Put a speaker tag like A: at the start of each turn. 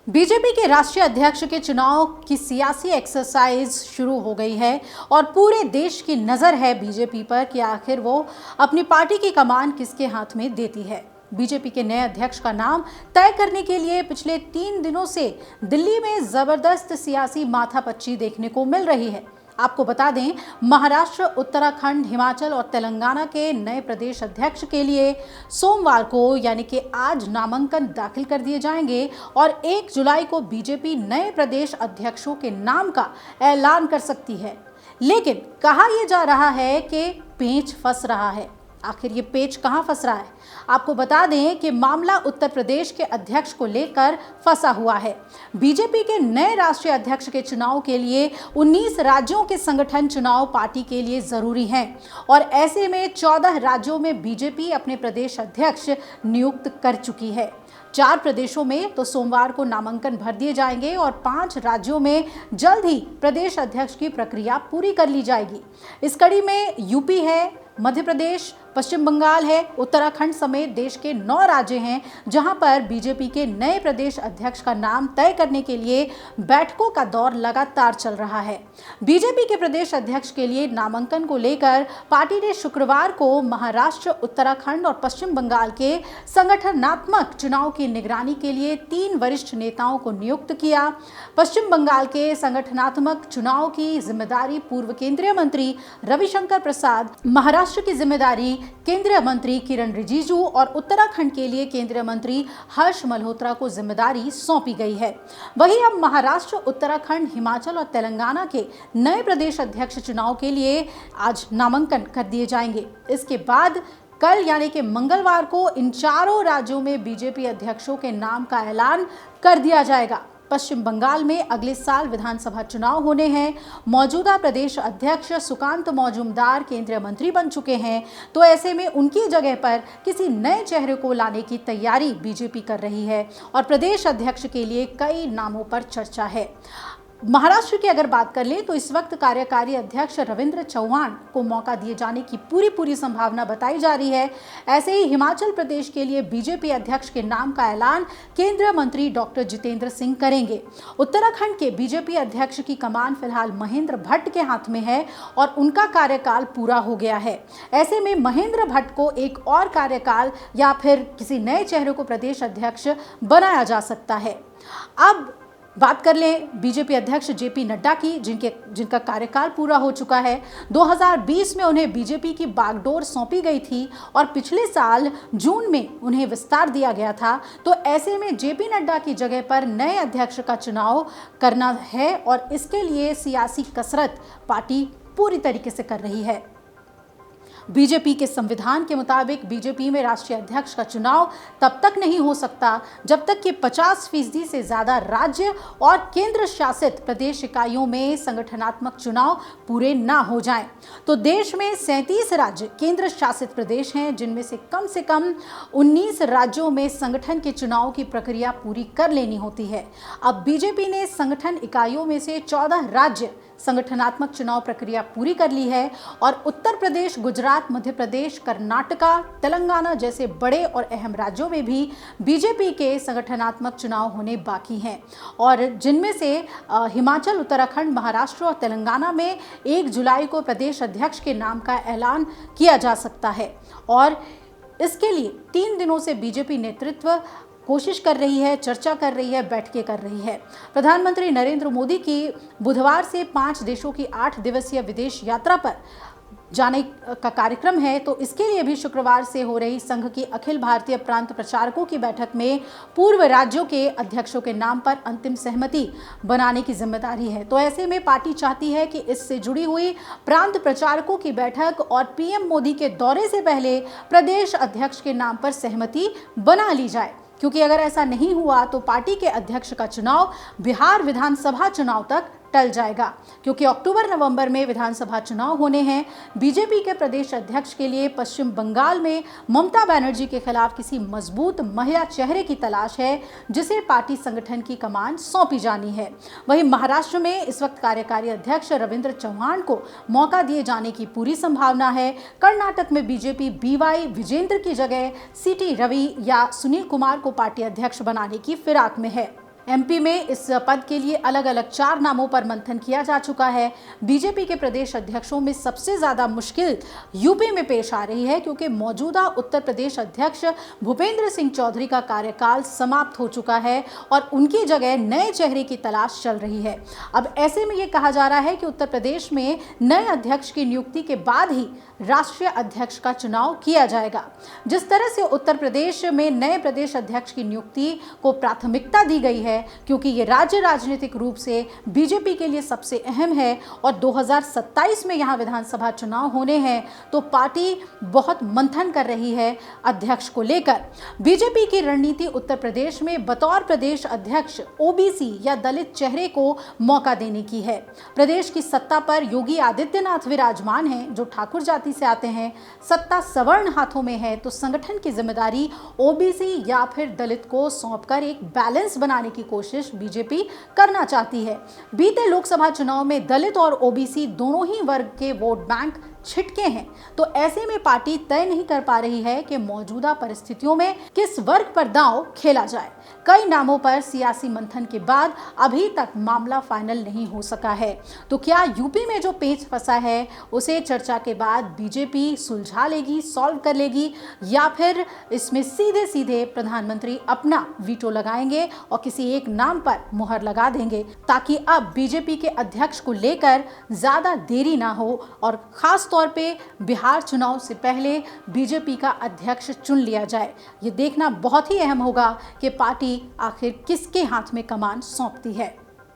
A: BJP के राष्ट्रीय अध्यक्ष के चुनाव की सियासी एक्सरसाइज शुरू हो गई है और पूरे देश की नजर है बीजेपी पर कि आखिर वो अपनी पार्टी की कमान किसके हाथ में देती है। बीजेपी के नए अध्यक्ष का नाम तय करने के लिए पिछले 3 दिनों से दिल्ली में जबरदस्त सियासी माथापच्ची देखने को मिल रही है। आपको बता दें, महाराष्ट्र, उत्तराखंड, हिमाचल और तेलंगाना के नए प्रदेश अध्यक्ष के लिए सोमवार को यानी कि आज नामांकन दाखिल कर दिए जाएंगे और 1 जुलाई को बीजेपी नए प्रदेश अध्यक्षों के नाम का ऐलान कर सकती है। लेकिन कहा यह जा रहा है कि पेंच फंस रहा है। आखिर ये पेच कहां फंस रहा है? आपको बता दें कि मामला उत्तर प्रदेश के अध्यक्ष को लेकर फंसा हुआ है। बीजेपी के नए राष्ट्रीय अध्यक्ष के चुनाव के लिए 19 राज्यों के संगठन चुनाव पार्टी के लिए जरूरी हैं और ऐसे में 14 राज्यों में बीजेपी अपने प्रदेश अध्यक्ष नियुक्त कर चुकी है। 4 प्रदेशों में तो सोमवार को नामांकन भर दिए जाएंगे और 5 राज्यों में जल्द ही प्रदेश अध्यक्ष की प्रक्रिया पूरी कर ली जाएगी। इस कड़ी में यूपी है, मध्य प्रदेश, पश्चिम बंगाल है, उत्तराखंड समेत देश के 9 राज्य हैं जहां पर बीजेपी के नए प्रदेश अध्यक्ष का नाम तय करने के लिए बैठकों का दौर लगातार चल रहा है। बीजेपी के प्रदेश अध्यक्ष के लिए नामांकन को लेकर पार्टी ने शुक्रवार को महाराष्ट्र, उत्तराखंड और पश्चिम बंगाल के संगठनात्मक चुनाव की निगरानी के लिए 3 वरिष्ठ नेताओं को नियुक्त किया। पश्चिम बंगाल के संगठनात्मक चुनाव की जिम्मेदारी पूर्व केंद्रीय मंत्री रविशंकर प्रसाद, महाराष्ट्र की जिम्मेदारी केंद्रीय मंत्री किरण रिजिजू और उत्तराखंड के लिए केंद्रीय मंत्री हर्ष मल्होत्रा को जिम्मेदारी सौंपी गई है। वहीं अब महाराष्ट्र, उत्तराखंड, हिमाचल और तेलंगाना के नए प्रदेश अध्यक्ष चुनाव के लिए आज नामांकन कर दिए जाएंगे। इसके बाद कल यानी कि मंगलवार को इन चारों राज्यों में बीजेपी अध्यक्षों के नाम का ऐलान कर दिया जाएगा। पश्चिम बंगाल में अगले साल विधानसभा चुनाव होने हैं। मौजूदा प्रदेश अध्यक्ष सुकांत मौजूमदार केंद्रीय मंत्री बन चुके हैं, तो ऐसे में उनकी जगह पर किसी नए चेहरे को लाने की तैयारी बीजेपी कर रही है और प्रदेश अध्यक्ष के लिए कई नामों पर चर्चा है। महाराष्ट्र की अगर बात कर लें तो इस वक्त कार्यकारी अध्यक्ष रविंद्र चौहान को मौका दिए जाने की पूरी संभावना बताई जा रही है। ऐसे ही हिमाचल प्रदेश के लिए बीजेपी अध्यक्ष के नाम का ऐलान केंद्रीय मंत्री डॉक्टर जितेंद्र सिंह करेंगे। उत्तराखंड के बीजेपी अध्यक्ष की कमान फिलहाल महेंद्र भट्ट के हाथ में है और उनका कार्यकाल पूरा हो गया है। ऐसे में महेंद्र भट्ट को एक और कार्यकाल या फिर किसी नए चेहरे को प्रदेश अध्यक्ष बनाया जा सकता है। अब बात कर लें बीजेपी अध्यक्ष जेपी नड्डा की, जिनका कार्यकाल पूरा हो चुका है। 2020 में उन्हें बीजेपी की बागडोर सौंपी गई थी और पिछले साल जून में उन्हें विस्तार दिया गया था। तो ऐसे में जेपी नड्डा की जगह पर नए अध्यक्ष का चुनाव करना है और इसके लिए सियासी कसरत पार्टी पूरी तरीके से कर रही है। बीजेपी के संविधान के मुताबिक बीजेपी में राष्ट्रीय अध्यक्ष का चुनाव तब तक नहीं हो सकता जब तक कि 50% से ज्यादा राज्य और केंद्र शासित प्रदेश इकाइयों में संगठनात्मक चुनाव पूरे ना हो जाएं। तो देश में 37 राज्य केंद्र शासित प्रदेश हैं, जिनमें से कम 19 राज्यों में संगठन के चुनाव की प्रक्रिया पूरी कर लेनी होती है। अब बीजेपी ने संगठन इकाइयों में से 14 राज्य संगठनात्मक चुनाव प्रक्रिया पूरी कर ली है और उत्तर प्रदेश, गुजरात, मध्य प्रदेश, कर्नाटका, तेलंगाना जैसे बड़े और अहम राज्यों में भी बीजेपी के संगठनात्मक चुनाव होने बाकी हैं और जिनमें से हिमाचल, उत्तराखंड, महाराष्ट्र और तेलंगाना में 1 जुलाई को प्रदेश अध्यक्ष के नाम का ऐलान किया जा सकता है और इसके लिए 3 दिनों से बीजेपी नेतृत्व कोशिश कर रही है, चर्चा कर रही है, बैठकें कर रही है। प्रधानमंत्री नरेंद्र मोदी की बुधवार से 5 देशों की 8 दिवसीय विदेश यात्रा पर जाने का कार्यक्रम है, तो इसके लिए भी शुक्रवार से हो रही संघ की अखिल भारतीय प्रांत प्रचारकों की बैठक में पूर्व राज्यों के अध्यक्षों के नाम पर अंतिम सहमति बनाने की जिम्मेदारी है। तो ऐसे में पार्टी चाहती है कि इससे जुड़ी हुई प्रांत प्रचारकों की बैठक और पीएम मोदी के दौरे से पहले प्रदेश अध्यक्ष के नाम पर सहमति बना ली जाए, क्योंकि अगर ऐसा नहीं हुआ तो पार्टी के अध्यक्ष का चुनाव बिहार विधानसभा चुनाव तक टल जाएगा, क्योंकि अक्टूबर-नवंबर में विधानसभा चुनाव होने हैं। बीजेपी के प्रदेश अध्यक्ष के लिए पश्चिम बंगाल में ममता बनर्जी के खिलाफ किसी मजबूत महिला चेहरे की तलाश है, जिसे पार्टी संगठन की कमान सौंपी जानी है। वहीं महाराष्ट्र में इस वक्त कार्यकारी अध्यक्ष रविंद्र चौहान को मौका दिए जाने की पूरी संभावना है। कर्नाटक में बीजेपी बीवाई विजेंद्र की जगह सीटी रवि या सुनील कुमार को पार्टी अध्यक्ष बनाने की फिराक में है। एमपी में इस पद के लिए अलग अलग 4 नामों पर मंथन किया जा चुका है। बीजेपी के प्रदेश अध्यक्षों में सबसे ज्यादा मुश्किल यूपी में पेश आ रही है, क्योंकि मौजूदा उत्तर प्रदेश अध्यक्ष भूपेंद्र सिंह चौधरी का कार्यकाल समाप्त हो चुका है और उनकी जगह नए चेहरे की तलाश चल रही है। अब ऐसे में यह कहा जा रहा है कि उत्तर प्रदेश में नए अध्यक्ष की नियुक्ति के बाद ही राष्ट्रीय अध्यक्ष का चुनाव किया जाएगा। जिस तरह से उत्तर प्रदेश में नए प्रदेश अध्यक्ष की नियुक्ति को प्राथमिकता दी गई है, क्योंकि ये राज्य राजनीतिक रूप से बीजेपी के लिए सबसे अहम है और 2027 में यहां विधानसभा चुनाव होने हैं, तो पार्टी बहुत मंथन कर रही है अध्यक्ष को लेकर। बीजेपी की रणनीति उत्तर प्रदेश में बतौर प्रदेश अध्यक्ष ओबीसी या दलित चेहरे को मौका देने की है। प्रदेश की सत्ता पर योगी आदित्यनाथ विराजमान हैं, जो ठाकुर जाति से आते हैं। सत्ता सवर्ण हाथों में है, तो संगठन की जिम्मेदारी ओबीसी या फिर दलित को सौंपकर एक बैलेंस बनाने की कोशिश बीजेपी करना चाहती है। बीते लोकसभा चुनाव में दलित और ओबीसी दोनों ही वर्ग के वोट बैंक छिटके हैं, तो ऐसे में पार्टी तय नहीं कर पा रही है कि मौजूदा परिस्थितियों में किस वर्ग पर दांव खेला जाए। कई नामों पर सियासी मंथन के बाद अभी तक मामला फाइनल नहीं हो सका है। तो क्या यूपी में जो पेच फंसा है उसे चर्चा के बाद बीजेपी सुलझा लेगी, सॉल्व कर लेगी, या फिर इसमें सीधे सीधे प्रधानमंत्री अपना वीटो लगाएंगे और किसी एक नाम पर मुहर लगा देंगे, ताकि अब बीजेपी के अध्यक्ष को लेकर ज्यादा देरी ना हो और खास तौर पे बिहार चुनाव से पहले बीजेपी का अध्यक्ष चुन लिया जाए। ये देखना बहुत ही अहम होगा कि पार्टी आखिर किसके हाथ में कमान सौंपती है।